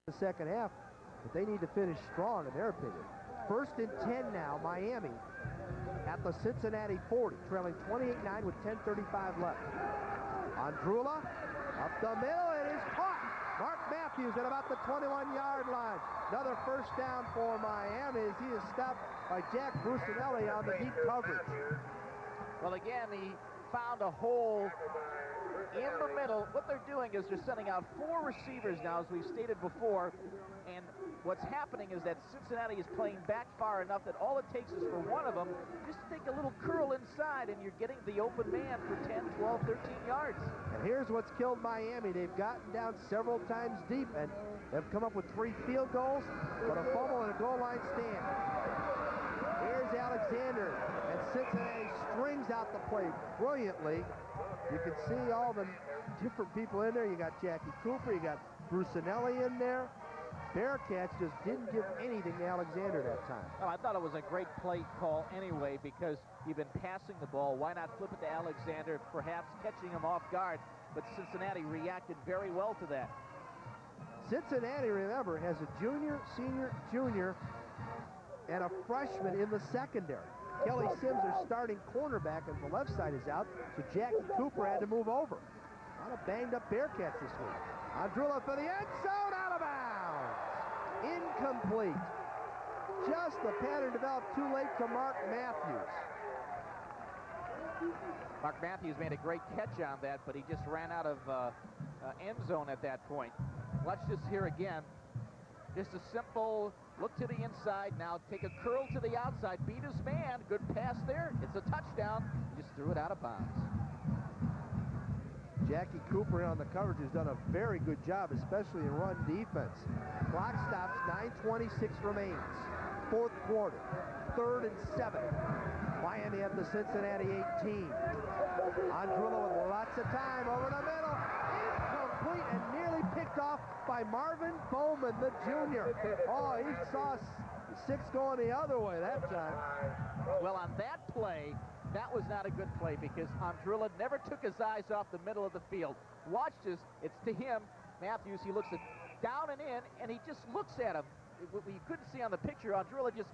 the second half, but they need to finish strong in their opinion. 1st and 10 now, Miami at the Cincinnati 40, trailing 28-9 with 10:35 left. Andrula up the middle, it is caught. Mark Matthews at about the 21-yard line. Another first down for Miami as he is stopped by Jack Brusinelli on the deep coverage. Well, again, he found a hole in the middle. What they're doing is they're sending out 4 receivers now, as we've stated before, and what's happening is that Cincinnati is playing back far enough that all it takes is for one of them just to take a little curl inside, and you're getting the open man for 10, 12, 13 yards. And here's what's killed Miami. They've gotten down several times deep, and they've come up with 3 field goals, but a fumble and a goal line stand. Here's Alexander, and Cincinnati strings out the play brilliantly. You can see all the different people in there. You got Jackie Cooper, you got Brusinelli in there. Bearcats just didn't give anything to Alexander that time. Well, I thought it was a great play call anyway, because you've been passing the ball. Why not flip it to Alexander, perhaps catching him off guard? But Cincinnati reacted very well to that. Cincinnati, remember, has a junior, senior, junior, and a freshman in the secondary. Kelly Sims, their starting cornerback, and the left side is out, so Jackie Cooper had to move over. A lot of banged-up Bearcats this week. Andrula for the end zone, out of bounds. Incomplete. Just the pattern developed too late to Mark Matthews. Mark Matthews made a great catch on that, but he just ran out of end zone at that point. Watch this here again. Just a simple look to the inside. Now take a curl to the outside. Beat his man. Good pass there. It's a touchdown. He just threw it out of bounds. Jackie Cooper on the coverage has done a very good job, especially in run defense. Clock stops, 9:26 remains. 4th quarter, 3rd and 7. Miami at the Cincinnati 18. Andrula with lots of time over the middle. Incomplete and nearly picked off by Marvin Bowman, the junior. Oh, he saw 6 going the other way that time. Well, on that play, that was not a good play, because Andrula never took his eyes off the middle of the field. Watch this. It's to him, Matthews. He looks at down and in, and he just looks at him. What you couldn't see on the picture, Andrula just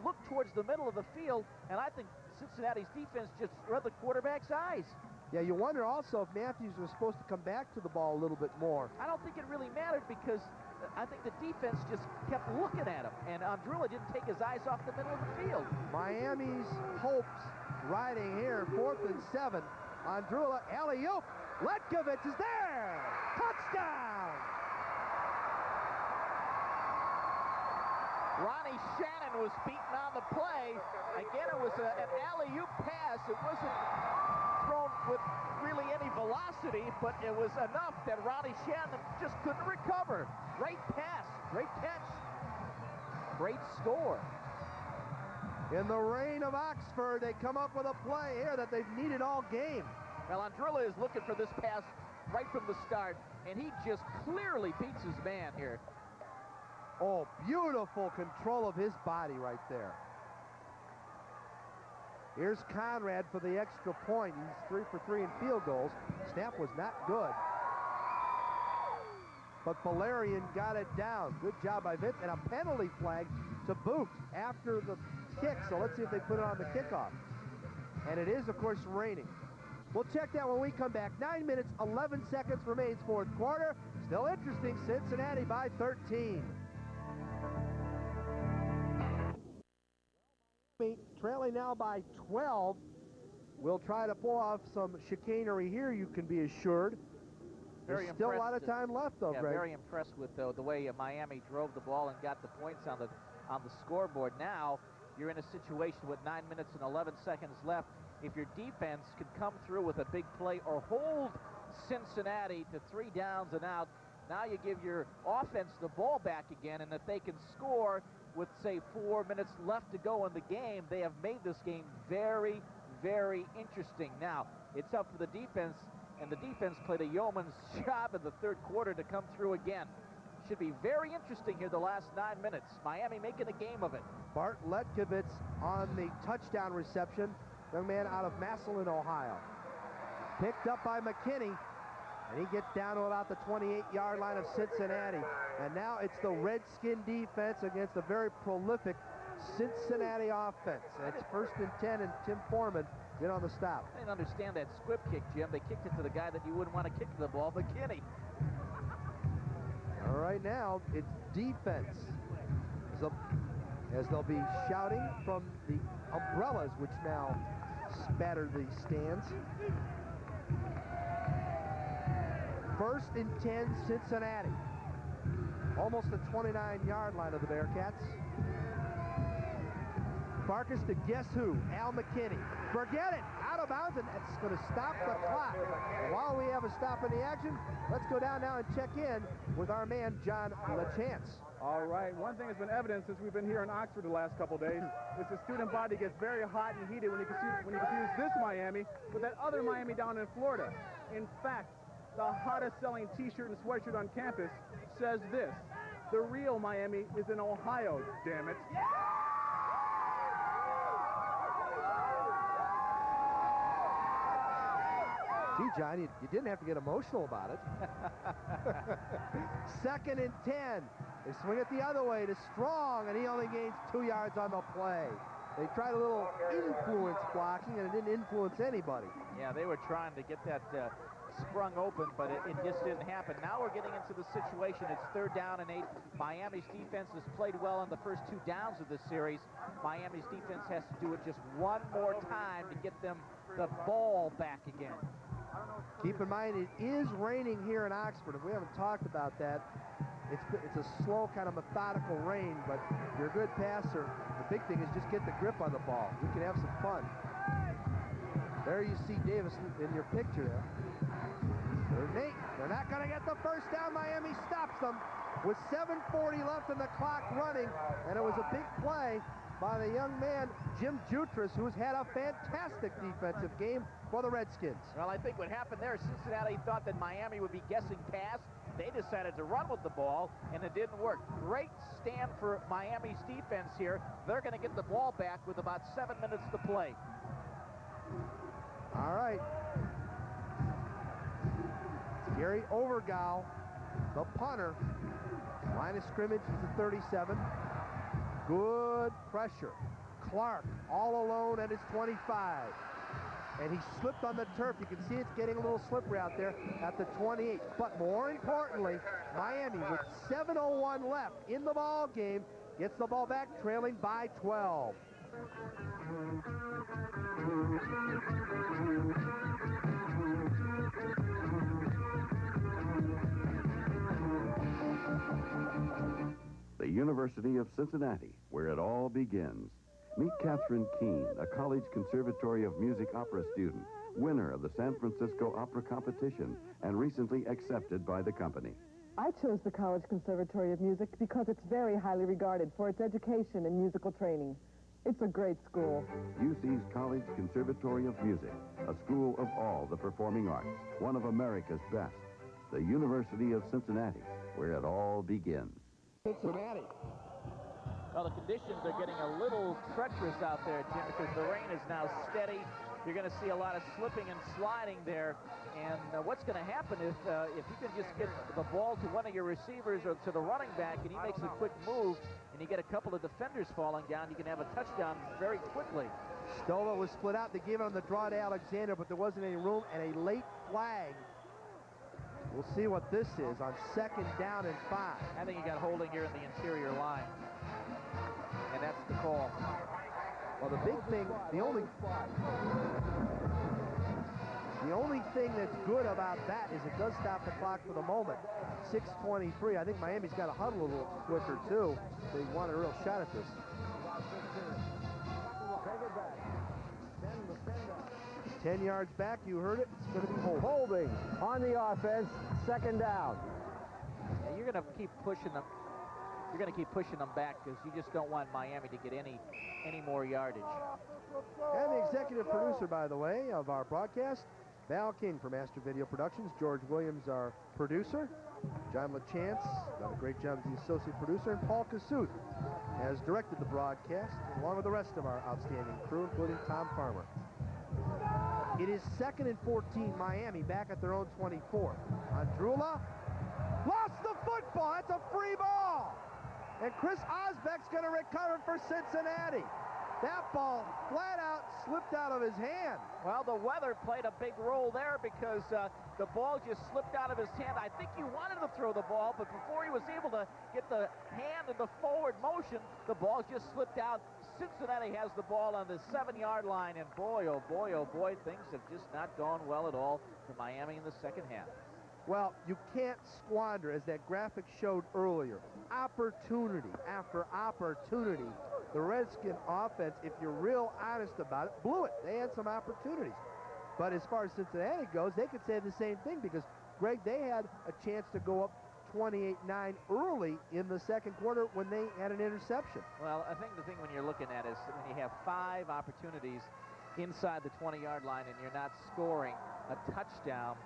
looked towards the middle of the field, and I think Cincinnati's defense just read the quarterback's eyes. Yeah, you wonder also if Matthews was supposed to come back to the ball a little bit more. I don't think it really mattered, because I think the defense just kept looking at him, and Andrula didn't take his eyes off the middle of the field. Miami's hopes riding here, 4th and 7. Andrula, alley-oop. Letkovich is there. Touchdown. Ronnie Shannon was beaten on the play. Again, it was an alley-oop pass. It wasn't thrown with really any velocity, but it was enough that Ronnie Shannon just couldn't recover. Great pass, great catch, great score. In the reign of Oxford, they come up with a play here that they've needed all game. Well, Andrula is looking for this pass right from the start, and he just clearly beats his man here. Oh, beautiful control of his body right there. Here's Conrad for the extra point. He's 3 for 3 in field goals. Snap was not good. But Valerian got it down. Good job by Vince. And a penalty flag to boot after the kick. So let's see if they put it on the kickoff. And it is, of course, raining. We'll check that when we come back. 9 minutes, 11 seconds remains, 4th quarter. Still interesting. Cincinnati by 13. Trailing now by 12. We'll try to pull off some chicanery here, you can be assured. There's still a lot of time left, though, Greg. Very impressed with the way Miami drove the ball and got the points on the scoreboard. Now you're in a situation with 9 minutes and 11 seconds left. If your defense can come through with a big play or hold Cincinnati to 3 downs and out, now you give your offense the ball back again, and if they can score with, say, 4 minutes left to go in the game, they have made this game very, very interesting. Now, it's up for the defense, and the defense played a yeoman's job in the 3rd quarter to come through again. Should be very interesting here the last 9 minutes. Miami making a game of it. Bart Letkovich on the touchdown reception. Young man out of Massillon, Ohio. Picked up by McKinney. And he gets down to about the 28-yard line of Cincinnati. And now it's the Redskin defense against a very prolific Cincinnati offense. And it's 1st and 10, and Tim Foreman in on the stop. I didn't understand that squib kick, Jim. They kicked it to the guy that you wouldn't want to kick the ball, McKinney. All right, now it's defense. As they'll be shouting from the umbrellas, which now spatter the stands. 1st and 10, Cincinnati. Almost the 29-yard line of the Bearcats. Farkas to guess who? Al McKinney. Forget it! Out of bounds, and that's going to stop the clock. And while we have a stop in the action, let's go down now and check in with our man, John LaChance. All right, one thing has been evident since we've been here in Oxford the last couple days is the student body gets very hot and heated when you confuse this Miami with that other Miami down in Florida. In fact, the hottest selling t-shirt and sweatshirt on campus says this: the real Miami is in Ohio, damn it. Gee, John, you didn't have to get emotional about it. 2nd and 10. They swing it the other way to Strong, and he only gains 2 yards on the play. They tried a little influence blocking, and it didn't influence anybody. Yeah, they were trying to get that sprung open, but it just didn't happen. Now we're getting into the situation. It's 3rd down and 8. Miami's defense has played well on the first 2 downs of this series. Miami's defense has to do it just one more time to get them the ball back again. Keep in mind, it is raining here in Oxford, and we haven't talked about that. It's a slow, kind of methodical rain, but if you're a good passer, the big thing is just get the grip on the ball. You can have some fun. There you see Davis in your picture there. There's Nate. They're not going to get the first down. Miami stops them with 7:40 left in the clock running, and it was a big play by the young man, Jim Jutras, who's had a fantastic defensive game for the Redskins. Well, I think what happened there, Cincinnati thought that Miami would be guessing pass. They decided to run with the ball, and it didn't work. Great stand for Miami's defense here. They're going to get the ball back with about 7 minutes to play. All right. It's Gary Overgall, the punter. Line of scrimmage is the 37. Good pressure. Clark all alone at his 25. And he slipped on the turf. You can see it's getting a little slippery out there at the 28. But more importantly, Miami, with 7:01 left in the ball game, gets the ball back, trailing by 12. The University of Cincinnati, where it all begins. Meet Catherine Keene, a College Conservatory of Music opera student, winner of the San Francisco Opera Competition, and recently accepted by the company. I chose the College Conservatory of Music because it's very highly regarded for its education and musical training. It's a great school. UC's College Conservatory of Music, a school of all the performing arts, one of America's best. The University of Cincinnati, where it all begins. Cincinnati. Well, the conditions are getting a little treacherous out there, Jim, because the rain is now steady. You're going to see a lot of slipping and sliding there. And what's going to happen is if you can just get the ball to one of your receivers or to the running back and he makes a quick move and you get a couple of defenders falling down, you can have a touchdown very quickly. Stola was split out. They gave it on the draw to Alexander, but there wasn't any room, and a late flag. We'll see what this is on 2nd down and 5. I think you got holding here in the interior line. And that's the call. Well, the big thing, the only thing that's good about that is it does stop the clock for the moment. 6:23. I think Miami's got to huddle a little quicker, too. They want a real shot at this. 10 yards back, you heard it. It's going to be holding on the offense. 2nd down. Yeah, you're going to keep pushing them. You're going to keep pushing them back because you just don't want Miami to get any more yardage. And the executive producer, by the way, of our broadcast, Val King from Master Video Productions. George Williams, our producer. John LaChance done a great job as the associate producer. And Paul Kasuth has directed the broadcast, along with the rest of our outstanding crew, including Tom Farmer. It is 2nd and 14, Miami back at their own 24. Andrula lost the football. That's a free ball. And Chris Osbeck's going to recover for Cincinnati. That ball flat out slipped out of his hand. Well, the weather played a big role there because the ball just slipped out of his hand. I think he wanted to throw the ball, but before he was able to get the hand in the forward motion, the ball just slipped out. Cincinnati has the ball on the 7-yard line, and boy, oh boy, oh boy, things have just not gone well at all for Miami in the second half. Well, you can't squander, as that graphic showed earlier, opportunity after opportunity. The Redskin offense, if you're real honest about it, blew it. They had some opportunities. But as far as Cincinnati goes, they could say the same thing because, Greg, they had a chance to go up 28-9 early in the second quarter when they had an interception. Well, I think the thing when you're looking at is when you have 5 opportunities inside the 20-yard line and you're not scoring a touchdown,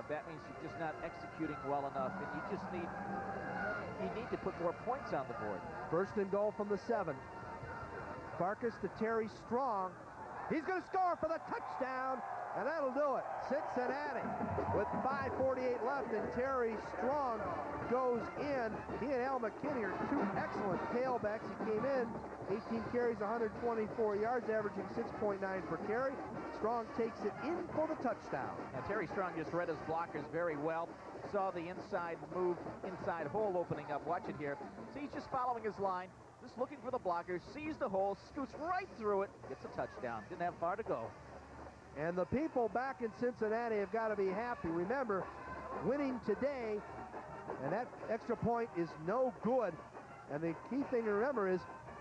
that means you're just not executing well enough, and you just need to put more points on the board. First and goal from the 7. Farkas to Terry Strong. He's going to score for the touchdown, and that'll do it. Cincinnati with 5:48 left, and Terry Strong goes in. He and Al McKinney are 2 excellent tailbacks. He came in 18 carries, 124 yards, averaging 6.9 per carry. Strong takes it in for the touchdown. Now, Terry Strong just read his blockers very well. Saw the inside move, inside hole opening up. Watch it here. So he's just following his line, just looking for the blockers, sees the hole, scoots right through it, gets a touchdown. Didn't have far to go. And the people back in Cincinnati have got to be happy. Remember, winning today, and that extra point is no good. And the key thing to remember is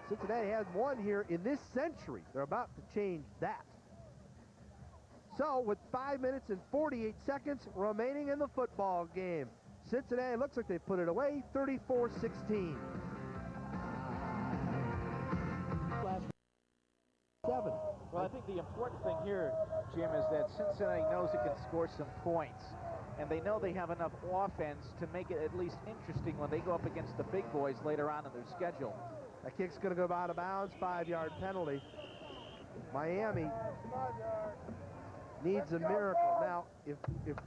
Cincinnati has won here in this century. They're about to change that. So, with 5 minutes and 48 seconds remaining in the football game, Cincinnati looks like they put it away, 34-16. Last 7. Well, I think the important thing here, Jim, is that Cincinnati knows it can score some points. And they know they have enough offense to make it at least interesting when they go up against the big boys later on in their schedule. That kick's going to go out of bounds, 5-yard penalty. Miami needs a miracle. Now, if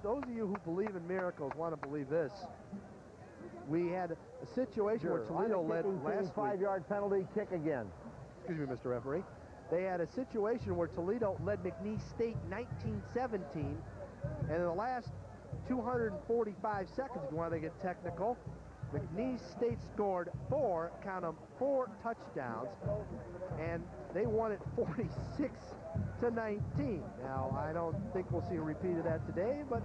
those of you who believe in miracles want to believe this, we had a situation where Toledo led last week. 5-yard penalty, kick again. Excuse me, Mr. Referee. They had a situation where Toledo led McNeese State 19-17, and in the last 245 seconds, if you want to get technical, McNeese State scored 4 touchdowns, and they won it 46-19. Now, I don't think we'll see a repeat of that today, but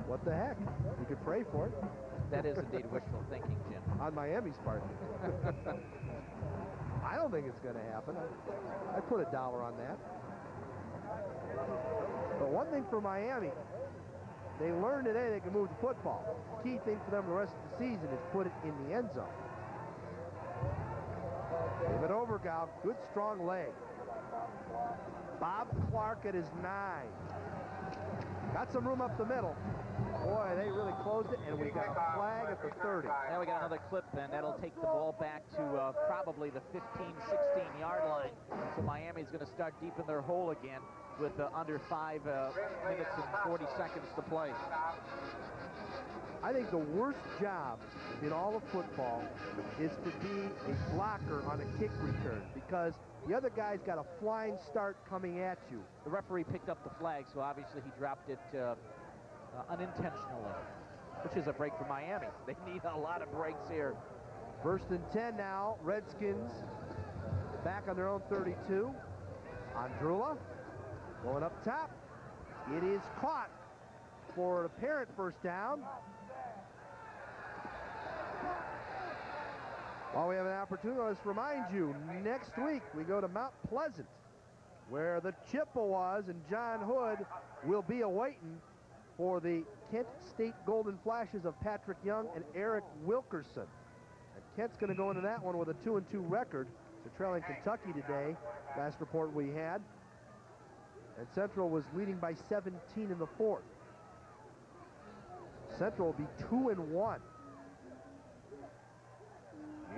what the heck? You could pray for it. That is indeed wishful thinking, Jim. On Miami's part. I don't think it's going to happen. I'd put $1 on that. But one thing for Miami, they learned today they can move the football. The key thing for them the rest of the season is put it in the end zone. David Overgao, good strong leg. Bob Clark at his 9. Got some room up the middle. Boy, they really closed it, and we got a flag at the 30. Now we got another clip, and that'll take the ball back to probably the 15, 16-yard line. So Miami's going to start deep in their hole again with under 5 minutes and 40 seconds to play. I think the worst job in all of football is to be a blocker on a kick return because the other guy's got a flying start coming at you. The referee picked up the flag, so obviously he dropped it unintentionally, which is a break for Miami. They need a lot of breaks here. 1st and 10 now. Redskins back on their own 32. Andrula going up top. It is caught for an apparent first down. While we have an opportunity, let's remind you, next week we go to Mount Pleasant, where the Chippewas and John Hood will be awaiting for the Kent State Golden Flashes of Patrick Young and Eric Wilkerson. And Kent's going to go into that one with a 2-2 record. They're trailing Kentucky today, last report we had. And Central was leading by 17 in the 4th. Central will be 2-1.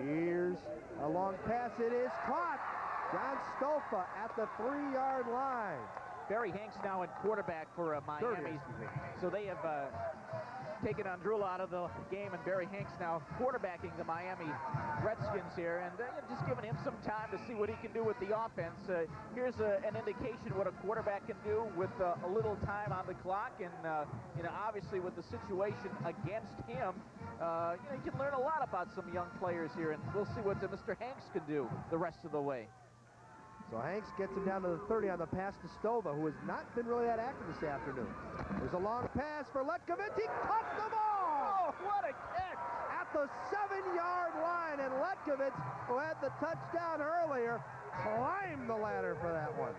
Here's a long pass. It is caught. John Stofa at the 3-yard line. Barry Hanks now in quarterback for Miami. So they have taken Andrula out of the game, and Barry Hanks now quarterbacking the Miami Redskins here, and just giving him some time to see what he can do with the offense. Here's an indication what a quarterback can do with a little time on the clock, and obviously with the situation against him, you can learn a lot about some young players here, and we'll see what Mr. Hanks can do the rest of the way. So Hanks gets him down to the 30 on the pass to Stova, who has not been really that active this afternoon. There's a long pass for Letkovich. He caught the ball! Oh, what a catch! At the 7-yard line, and Letkovich, who had the touchdown earlier, climbed the ladder for that one.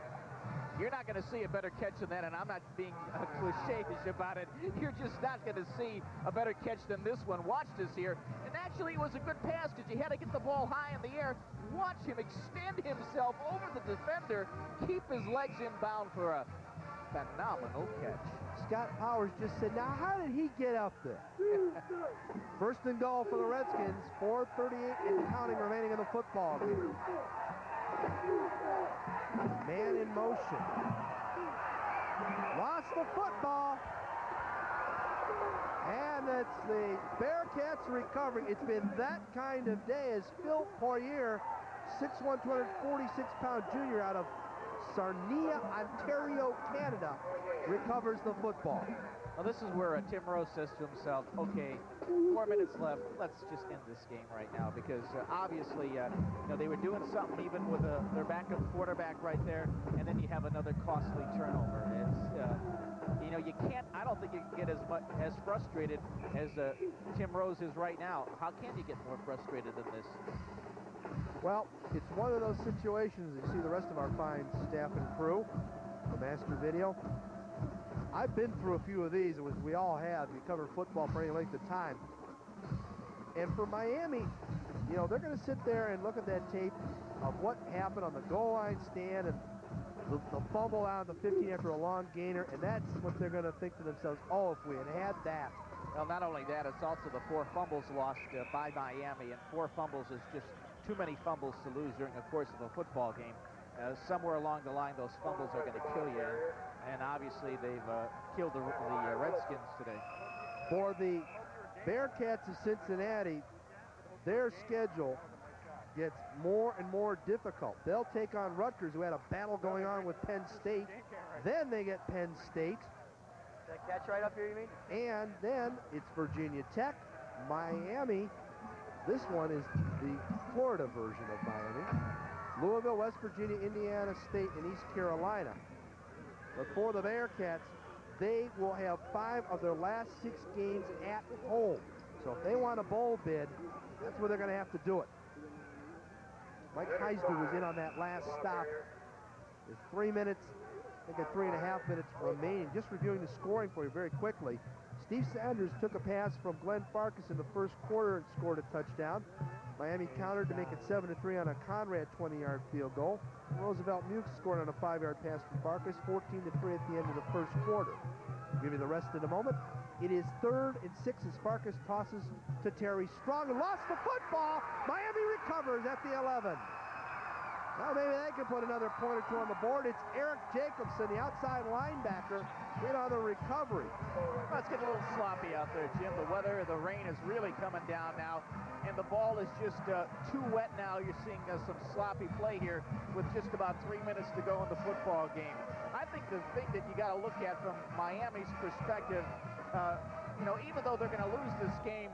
You're not going to see a better catch than that, and I'm not being cliche-ish about it. You're just not going to see a better catch than this one. Watch this here. And actually, it was a good pass because you had to get the ball high in the air. Watch him extend himself over the defender, keep his legs inbound for a phenomenal catch. Scott Powers just said, now how did he get up there? First and goal for the Redskins, 4:38 and counting remaining in the football game. Man in motion. Lost the football. And it's the Bearcats recovering. It's been that kind of day as Phil Poirier, 6'1", 246-pound junior out of Sarnia, Ontario, Canada, recovers the football. Well, this is where Tim Rose says to himself, okay, 4 minutes left, let's just end this game right now, because obviously, they were doing something even with their backup quarterback right there, and then you have another costly turnover. It's, you can't, I don't think you can get as frustrated as Tim Rose is right now. How can you get more frustrated than this? Well, it's one of those situations. You see the rest of our fine staff and crew, the Master Video. I've been through a few of these, we all have. You cover football for any length of time. And for Miami, they're going to sit there and look at that tape of what happened on the goal line stand and the fumble out of the 15 after a long gainer, and that's what they're going to think to themselves, oh, if we had that. Well, not only that, it's also the 4 fumbles lost by Miami, and 4 fumbles is just too many fumbles to lose during the course of a football game. Somewhere along the line, those fumbles are going to kill you, and obviously they've killed the Redskins today. For the Bearcats of Cincinnati, their schedule gets more and more difficult. They'll take on Rutgers, who had a battle going on with Penn State. Then they get Penn State. That catch right up here, you mean? And then it's Virginia Tech, Miami. This one is the Florida version of Miami. Louisville, West Virginia, Indiana State, and East Carolina. But for the Bearcats, they will have 5 of their last 6 games at home. So if they want a bowl bid, that's where they're going to have to do it. Mike Heisler was in on that last stop. There's 3 minutes, I think 3.5 minutes remaining. Just reviewing the scoring for you very quickly. Steve Sanders took a pass from Glenn Farkas in the first quarter and scored a touchdown. Miami countered to make it 7-3 on a Conrad 20-yard field goal. Roosevelt Mukes scored on a 5-yard pass from Farkas, 14-3 at the end of the first quarter. I'll give you the rest in a moment. It is 3rd and 6 as Farkas tosses to Terry Strong and lost the football. Miami recovers at the 11. Now maybe they can put another point or two on the board. It's Eric Jacobson, the outside linebacker, in on the recovery. Well, it's getting a little sloppy out there, Jim. The weather, the rain is really coming down now, and the ball is just too wet now. You're seeing some sloppy play here with just about 3 minutes to go in the football game. I think the thing that you got to look at from Miami's perspective, even though they're going to lose this game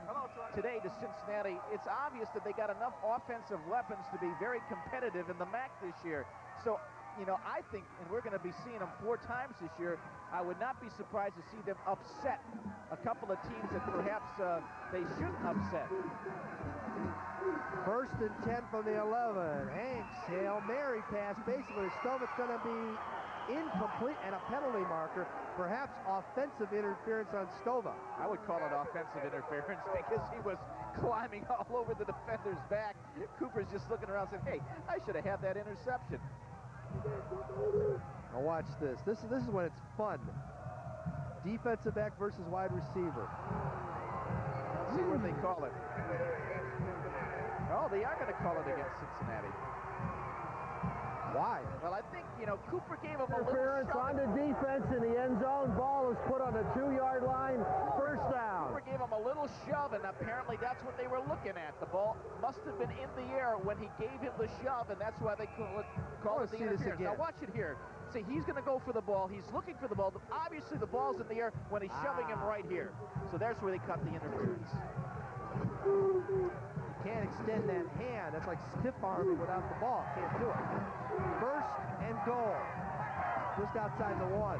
today to Cincinnati, it's obvious that they got enough offensive weapons to be very competitive in the MAC this year. So, I think, and we're going to be seeing them 4 times this year, I would not be surprised to see them upset a couple of teams that perhaps they shouldn't upset. 1st and 10 from the 11. Hanks, Hail Mary pass. Basically, Stovitz going to be incomplete and a penalty marker. Perhaps offensive interference on Stova. I would call it offensive interference because he was climbing all over the defender's back. Cooper's just looking around saying, hey, I should have had that interception. Now watch this. This is when it's fun. Defensive back versus wide receiver. Let's see what they call it. Oh, they are going to call it against Cincinnati. Why? Well, I think, you know, Cooper gave him a little Interference shove. on the defense in the end zone. Ball is put on the 2-yard line. First down. Cooper gave him a little shove, and apparently that's what they were looking at. The ball must have been in the air when he gave him the shove, and that's why they called it the interference. Now watch it here. See, he's going to go for the ball. He's looking for the ball. Obviously, the ball's in the air when he's shoving him right here. So there's where they cut the interference. You can't extend that hand. That's like stiff arming without the ball. Can't do it. First and goal. Just outside the 1.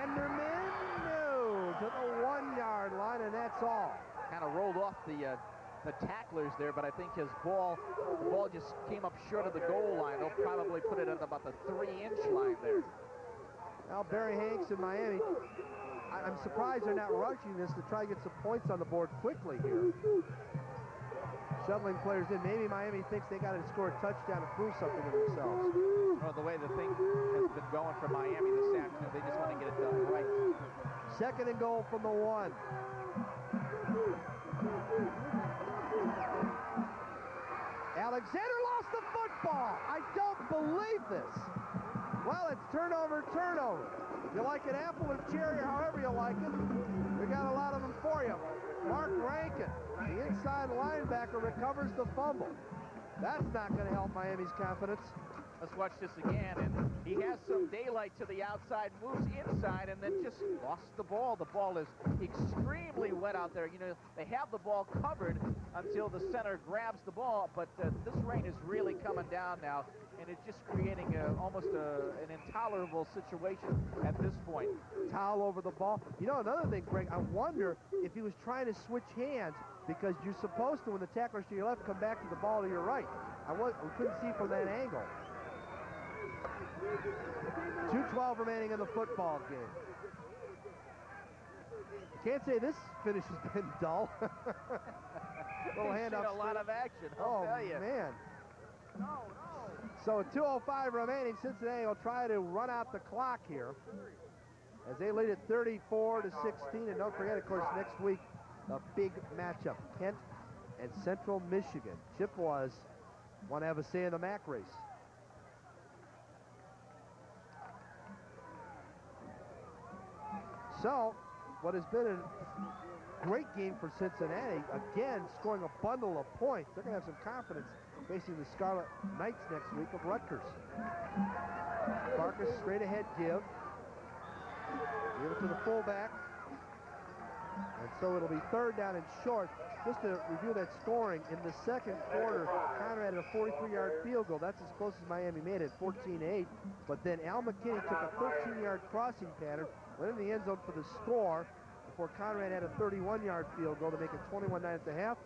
Anderman, no, to the 1-yard line, and that's all. Kind of rolled off the tacklers there, but I think the ball just came up short of the goal line. They'll probably put it at about the 3-inch line there. Now Barry Hanks in Miami, I'm surprised they're not rushing this to try to get some points on the board quickly here. Shuttling players in. Maybe Miami thinks they got to score a touchdown to prove something to themselves. Well, the way the thing has been going for Miami this afternoon, they just want to get it done right. Second and goal from the 1. Alexander lost the football. I don't believe this. Well, it's turnover. You like it apple or cherry, however you like it. We got a lot of them for you. Mark Rankin, the inside linebacker, recovers the fumble. That's not going to help Miami's confidence. Let's watch this again, and he has some daylight to the outside, moves inside, and then just lost the ball. The ball is extremely wet out there. You know, they have the ball covered until the center grabs the ball, but this rain is really coming down now, and it's just creating almost an intolerable situation at this point. Towel over the ball. You know, another thing, Greg, I wonder if he was trying to switch hands, because you're supposed to, when the tackler's to your left, come back to the ball to your right. We couldn't see from that angle. 2:12 remaining in the football game. Can't say this finish has been dull. Little handoff. A lot of action, I'll tell you. Man. So 2:05 remaining. Cincinnati will try to run out the clock here as they lead it 34-16. And don't forget, of course, next week, a big matchup. Kent and Central Michigan. Chippewas want to have a say in the MAC race. So, what has been a great game for Cincinnati, again, scoring a bundle of points. They're going to have some confidence facing the Scarlet Knights next week of Rutgers. Farkas, straight ahead give. Give it to the fullback. And so it'll be third down and short. Just to review that scoring, in the second quarter, Conrad had a 43-yard field goal. That's as close as Miami made it, 14-8. But then Al McKinney took a 13-yard crossing pattern, went in the end zone for the score, before Conrad had a 31-yard field goal to make it 21-9 at the half.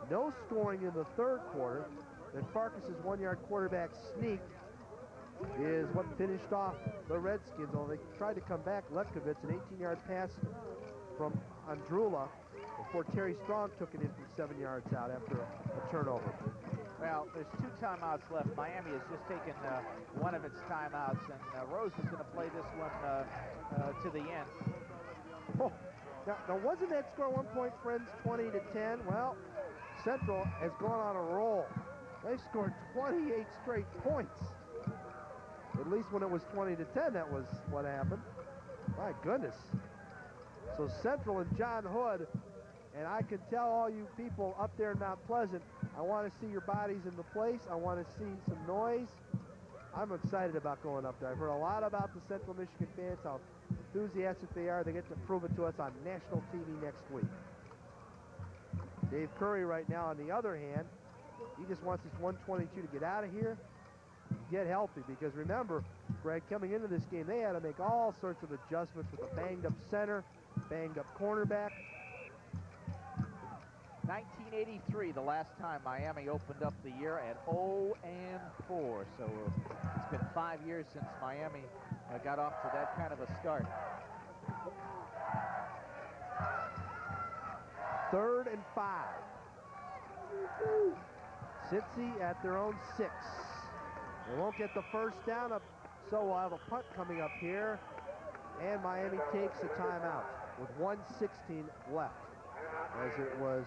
No scoring in the third quarter. Then Farkas's 1-yard quarterback sneak is what finished off the Redskins. Although they tried to come back, Lefkowitz, an 18-yard pass from Andrula before Terry Strong took it in from 7 yards out after a turnover. Well, there's 2 timeouts left. Miami has just taken one of its timeouts, and Rose is going to play this one to the end. Oh, now wasn't that score at one point, friends, 20-10? Well, Central has gone on a roll. They've scored 28 straight points. At least when it was 20-10, that was what happened. My goodness. So Central and John Hood, and I can tell all you people up there in Mount Pleasant, I want to see your bodies in the place. I want to see some noise. I'm excited about going up there. I've heard a lot about the Central Michigan fans, how enthusiastic they are. They get to prove it to us on national TV next week. Dave Curry right now, on the other hand, he just wants his 122 to get out of here, get healthy, because remember, Greg, coming into this game, they had to make all sorts of adjustments with a banged-up center, banged-up cornerback. 1983, the last time Miami opened up the year at 0-4. So it's been 5 years since Miami got off to that kind of a start. 3rd and 5. Cincy at their own 6. They won't get the first down, so we'll have a punt coming up here. And Miami takes a timeout with 1:16 left, as it was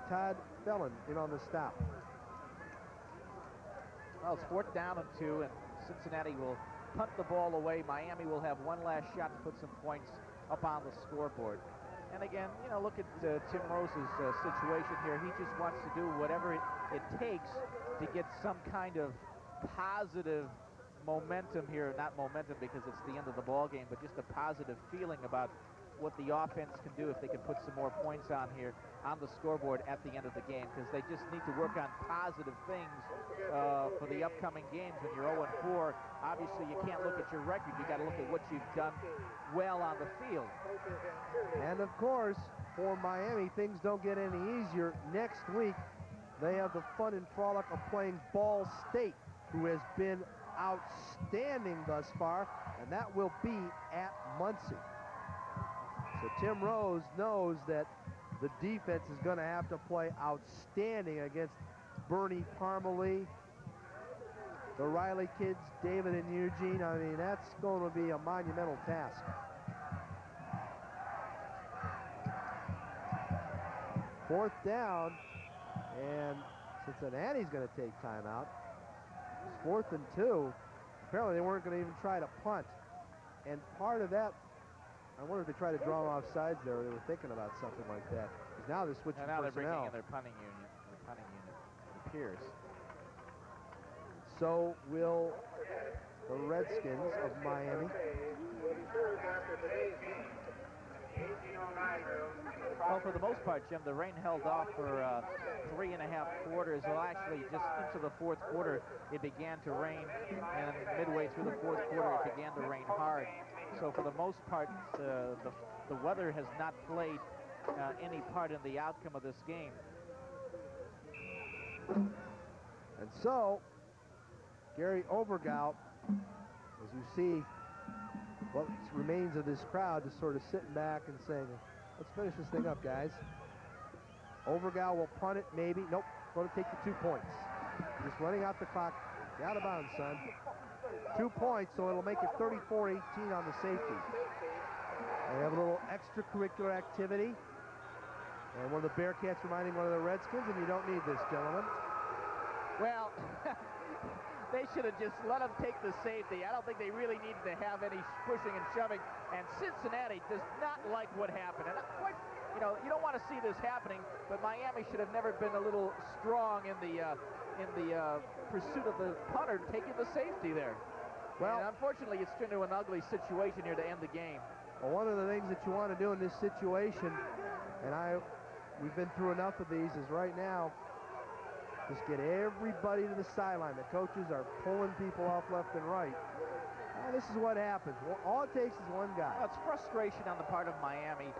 Todd Felon in on the stop. Well, it's 4th down and 2, and Cincinnati will punt the ball away. Miami will have one last shot to put some points up on the scoreboard. And again, you know, look at Tim Rose's situation here. He just wants to do whatever it takes to get some kind of positive momentum here. Not momentum because it's the end of the ball game, but just a positive feeling about what the offense can do if they can put some more points on here on the scoreboard at the end of the game, because they just need to work on positive things for the upcoming games. When you're 0-4, obviously you can't look at your record. You got to look at what you've done well on the field. And of course, for Miami, things don't get any easier. Next week, they have the fun and frolic of playing Ball State, who has been outstanding thus far, and that will be at Muncie. So Tim Rose knows that the defense is going to have to play outstanding against Bernie Parmalee, the Riley kids, David and Eugene. I mean, that's going to be a monumental task. Fourth down, and Cincinnati's going to take timeout. It's 4th and 2. Apparently they weren't going to even try to punt. And part of that, I wonder if they tried to draw them off sides there, or they were thinking about something like that. Because now they're switching personnel. They're bringing in personnel. their punting unit, it appears. So will the Redskins of Miami. Well, for the most part, Jim, the rain held off for 3.5 quarters. Well, actually, just into the 4th quarter, it began to rain, and midway through the 4th quarter, it began to rain hard. So for the most part, the weather has not played any part in the outcome of this game. And so, Gary Overgalt, as you see what remains of this crowd, just sort of sitting back and saying, let's finish this thing up, guys. Overgalt will punt it, maybe. Nope, going to take the 2 points. Just running out the clock. Get out of bounds, son. 2 points, so it'll make it 34-18 on the safety. They have a little extracurricular activity. And one of the Bearcats reminding one of the Redskins, and you don't need this, gentlemen. Well, they should have just let them take the safety. I don't think they really needed to have any pushing and shoving. And Cincinnati does not like what happened. And you know, you don't want to see this happening, but Miami should have never been a little strong in the pursuit of the punter taking the safety there. Well, and unfortunately, it's turned into an ugly situation here to end the game. Well, one of the things that you want to do in this situation, and we've been through enough of these, is right now just get everybody to the sideline. The coaches are pulling people off left and right. Well, this is what happens. Well, all it takes is one guy. Well, it's frustration on the part of Miami.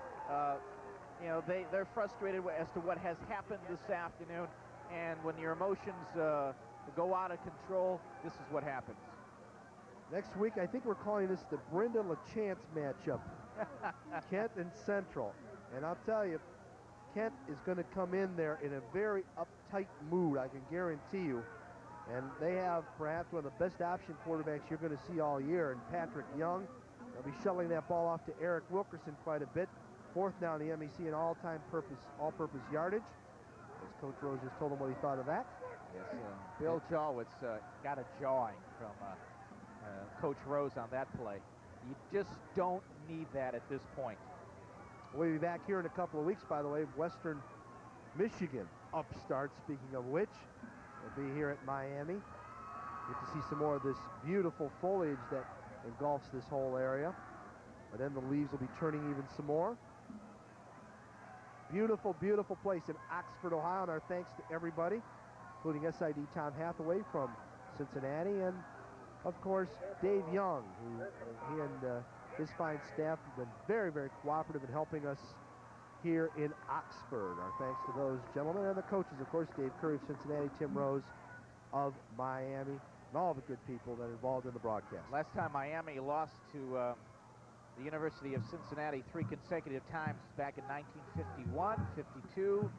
You know, they're frustrated as to what has happened this afternoon, and when your emotions go out of control, this is what happens. Next week, I think we're calling this the Brenda LaChance matchup. Kent and Central. And I'll tell you, Kent is going to come in there in a very uptight mood, I can guarantee you. And they have perhaps one of the best option quarterbacks you're going to see all year, and Patrick Young. They'll be shuttling that ball off to Eric Wilkerson quite a bit. 4th down the MEC in all-purpose yardage. As Coach Rose just told him what he thought of that. Yes, Bill Jawitz got a jawing from Coach Rose on that play. You just don't need that at this point. We'll be back here in a couple of weeks, by the way. Western Michigan upstart, speaking of which. We'll be here at Miami. Get to see some more of this beautiful foliage that engulfs this whole area. But then the leaves will be turning even some more. Beautiful, beautiful place in Oxford, Ohio. And our thanks to everybody, including SID Tom Hathaway from Cincinnati, and of course Dave Young, who he and his fine staff have been very, very cooperative in helping us here in Oxford. Our thanks to those gentlemen and the coaches, of course, Dave Curry of Cincinnati, Tim Rose of Miami, and all the good people that are involved in the broadcast. Last time Miami lost to the University of Cincinnati 3 consecutive times back in 1951, 52,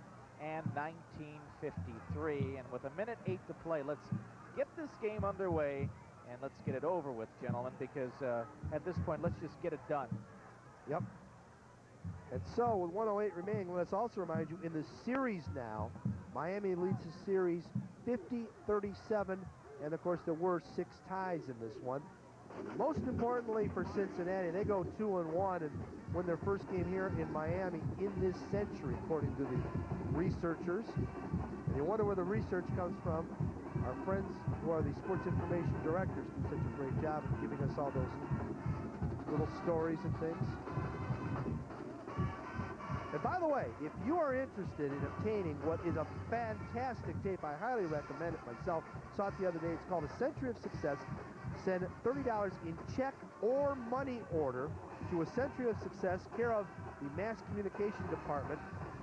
and 1953. And with 1:08 to play, let's get this game underway and let's get it over with, gentlemen, because at this point, let's just get it done. Yep. And so, with 1:08 remaining, let's also remind you, in the series now, Miami leads the series 50-37 And, of course, there were 6 ties in this one. Most importantly for Cincinnati, they go 2-1 and win their first game here in Miami in this century, according to the researchers. And you wonder where the research comes from. Our friends who are the sports information directors do such a great job of giving us all those little stories and things. And by the way, if you are interested in obtaining what is a fantastic tape, I highly recommend it myself. Saw it the other day. It's called A Century of Success. Send $30 in check or money order to A Century of Success, care of the Mass Communication Department,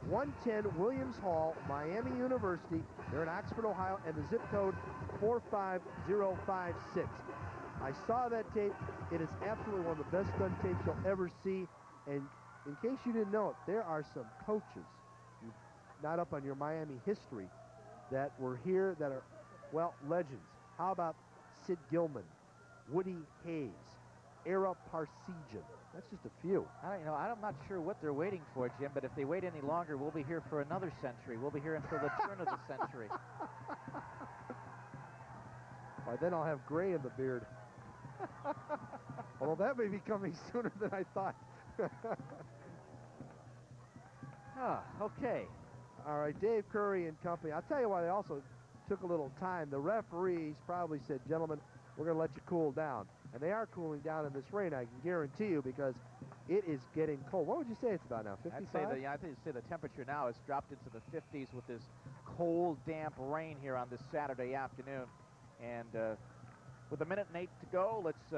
110 Williams Hall, Miami University. They're in Oxford, Ohio, and the zip code 45056. I saw that tape. It is absolutely one of the best done tapes you'll ever see. And in case you didn't know it, there are some coaches, not up on your Miami history, that were here that are, well, legends. How about Sid Gilman, Woody Hayes, Ara Parseghian? That's just a few. I'm not sure what they're waiting for, Jim, but if they wait any longer, we'll be here for another century. We'll be here until the turn of the century. By then I'll have gray in the beard. Although that may be coming sooner than I thought. Okay. All right, Dave Curry and company. I'll tell you why they also took a little time. The referees probably said, gentlemen, we're going to let you cool down. And they are cooling down in this rain, I can guarantee you, because it is getting cold. What would you say it's about now, 55? I think the temperature now has dropped into the 50s with this cold, damp rain here on this Saturday afternoon. And with 1:08 to go, let's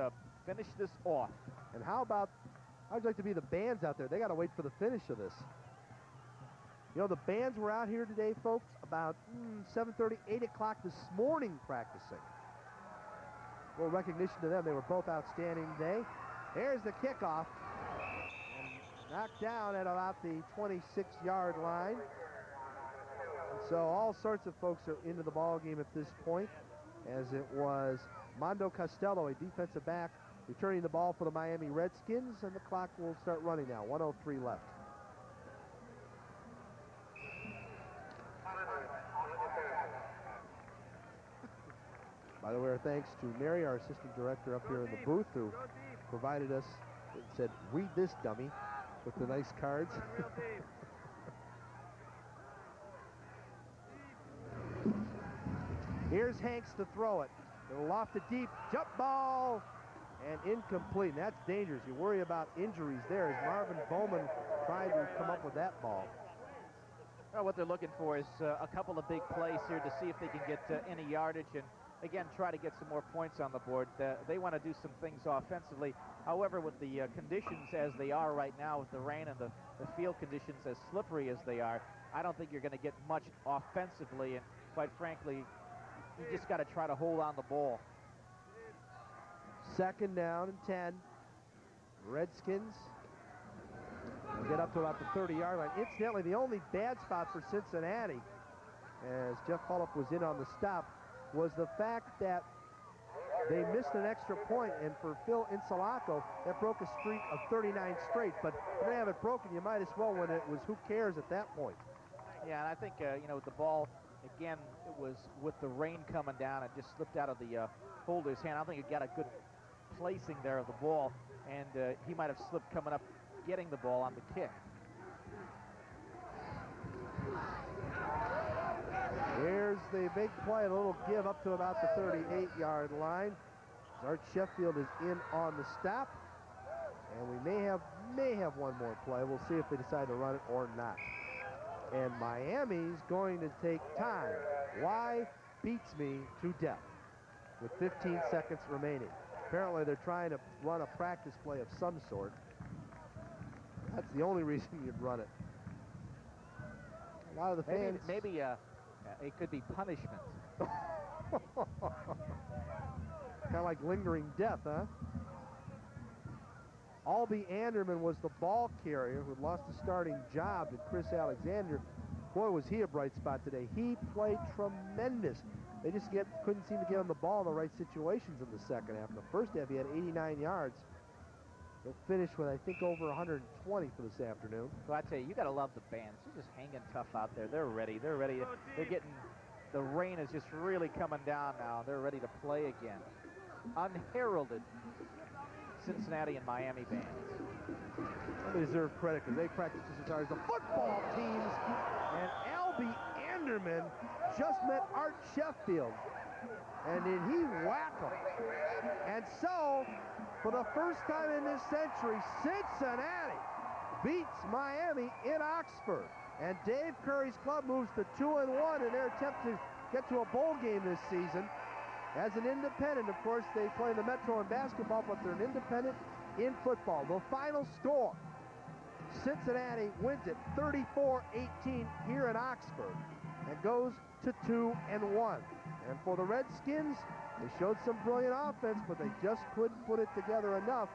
finish this off. And how about, how'd you like to be the bands out there? They got to wait for the finish of this. You know, the bands were out here today, folks, about 7:30, 8 o'clock this morning practicing. A little recognition to them. They were both outstanding today. There's the kickoff. And knocked down at about the 26-yard line. And so all sorts of folks are into the ball game at this point, as it was Mondo Costello, a defensive back, returning the ball for the Miami Redskins, and the clock will start running now. 1:03 left. By the way, our thanks to Mary, our assistant director up here in the booth, who provided us, it said, read this, dummy, with the nice cards. Here's Hanks to throw it. It'll loft it deep, jump ball, and incomplete. And that's dangerous. You worry about injuries there as Marvin Bowman tried to come up with that ball. Well, what they're looking for is a couple of big plays here to see if they can get any yardage and, again, try to get some more points on the board. They want to do some things offensively. However, with the conditions as they are right now, with the rain and the field conditions as slippery as they are, I don't think you're going to get much offensively. And quite frankly, you just got to try to hold on the ball. 2nd down and 10. Redskins will get up to about the 30-yard line. Incidentally, the only bad spot for Cincinnati, as Jeff Hullock was in on the stop, was the fact that they missed an extra point, and for Phil Insulaco, that broke a streak of 39 straight. But if they have it broken, you might as well when it was who cares at that point. Yeah, and I think, with the ball, again, it was with the rain coming down, it just slipped out of the holder's hand. I don't think he got a good placing there of the ball, and he might have slipped coming up, getting the ball on the kick. Here's the big play, a little give up to about the 38-yard line. Art Sheffield is in on the stop, and we may have one more play. We'll see if they decide to run it or not. And Miami's going to take time. Why beats me to death with 15 seconds remaining. Apparently they're trying to run a practice play of some sort. That's the only reason you'd run it. A lot of the fans... Maybe it could be punishment. Kind of like lingering death, huh? Albie Anderman was the ball carrier who lost his starting job to Chris Alexander. Boy, was he a bright spot today. He played tremendous. They just couldn't seem to get him the ball in the right situations in the second half. In the first half, he had 89 yards. He'll finish with, I think, over 120 for this afternoon. So I tell you, you got to love the bands. They're just hanging tough out there. They're ready. They're ready. They're getting the rain is just really coming down now. They're ready to play again. Unheralded Cincinnati and Miami bands. They deserve credit because they practice just as hard as the football teams. And Albie Anderman just met Art Sheffield. And did he whack him? And so, for the first time in this century, Cincinnati beats Miami in Oxford. And Dave Curry's club moves to 2-1 in their attempt to get to a bowl game this season. As an independent, of course, they play in the Metro in basketball, but they're an independent in football. The final score, Cincinnati wins it 34-18 here in Oxford and goes to 2-1. And for the Redskins, they showed some brilliant offense, but they just couldn't put it together enough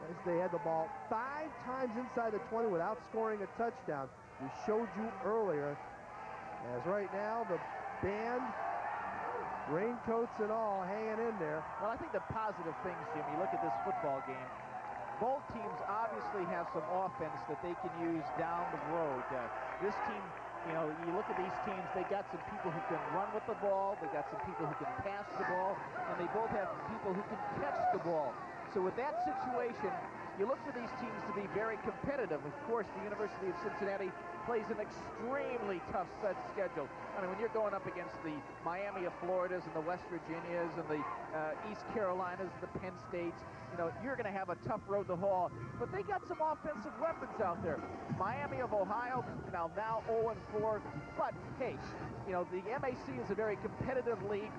as they had the ball 5 times inside the 20 without scoring a touchdown. We showed you earlier, as right now the band, raincoats and all, hanging in there. Well, I think the positive things, Jim, you look at this football game, both teams obviously have some offense that they can use down the road. This team, you know, you look at these teams, they got some people who can run with the ball, they got some people who can pass the ball, and they both have people who can catch the ball. So with that situation, you look for these teams to be very competitive. Of course, the University of Cincinnati plays an extremely tough set schedule. I mean, when you're going up against the Miami of Floridas and the West Virginias and the East Carolinas and the Penn States, you know, you're going to have a tough road to haul. But they got some offensive weapons out there. Miami of Ohio, now 0-4. But, hey, you know, the MAC is a very competitive league.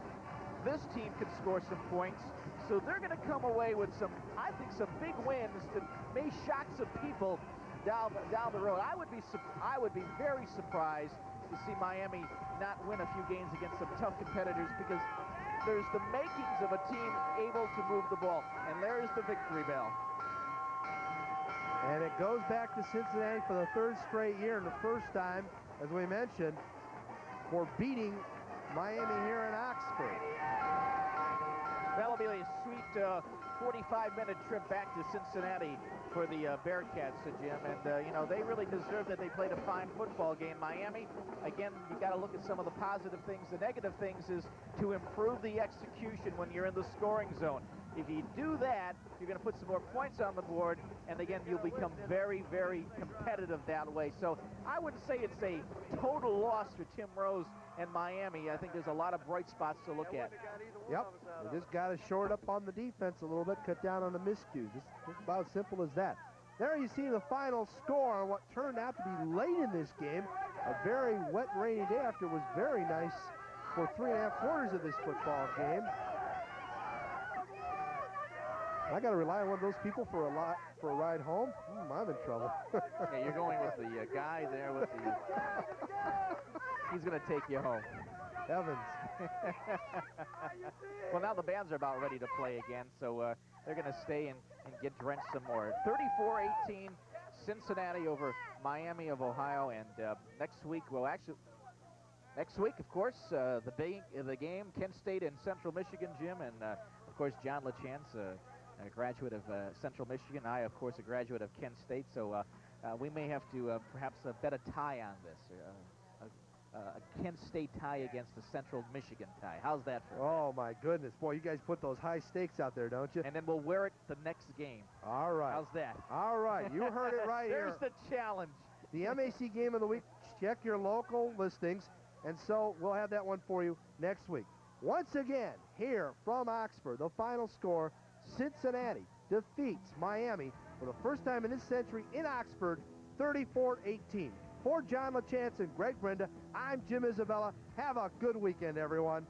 This team can score some points. So they're going to come away with some, I think, some big wins that may shock some people down the road. I would be very surprised to see Miami not win a few games against some tough competitors, because there's the makings of a team able to move the ball. And there's the victory bell. And it goes back to Cincinnati for the 3rd straight year, and the first time, as we mentioned, for beating Miami here in Oxford. That'll be a sweet 45-minute trip back to Cincinnati for the Bearcats, Jim. And, you know, they really deserve that. They played a fine football game. Miami, again, you got to look at some of the positive things. The negative things is to improve the execution when you're in the scoring zone. If you do that, you're going to put some more points on the board, and again, you'll become very, very competitive that way. So I wouldn't say it's a total loss for Tim Rose and Miami. I think there's a lot of bright spots to look at. Yep, we just got to shore it up on the defense a little bit, cut down on the miscues. Just about as simple as that. There you see the final score on what turned out to be late in this game. A very wet, rainy day after was very nice for 3.5 quarters of this football game. I got to rely on one of those people for a ride home. I'm in trouble. Yeah, you're going with the guy there with the... He's going to take you home. Evans. Well, now the bands are about ready to play again, so they're going to stay and get drenched some more. 34-18, Cincinnati over Miami of Ohio, and next week, of course, the game, Kent State and Central Michigan, Jim, and of course, John LaChance, a graduate of Central Michigan. I, of course, a graduate of Kent State, so we may have to perhaps bet a tie on this. A Kent State tie against a Central Michigan tie. How's that for you? Oh, my goodness. Boy, you guys put those high stakes out there, don't you? And then we'll wear it the next game. All right. How's that? All right. You heard it right here. There's the challenge. The MAC game of the week. Check your local listings, and so we'll have that one for you next week. Once again, here from Oxford, the final score, Cincinnati defeats Miami for the first time in this century in Oxford, 34-18. For John LaChance and Greg Brenda, I'm Jim Isabella. Have a good weekend, everyone.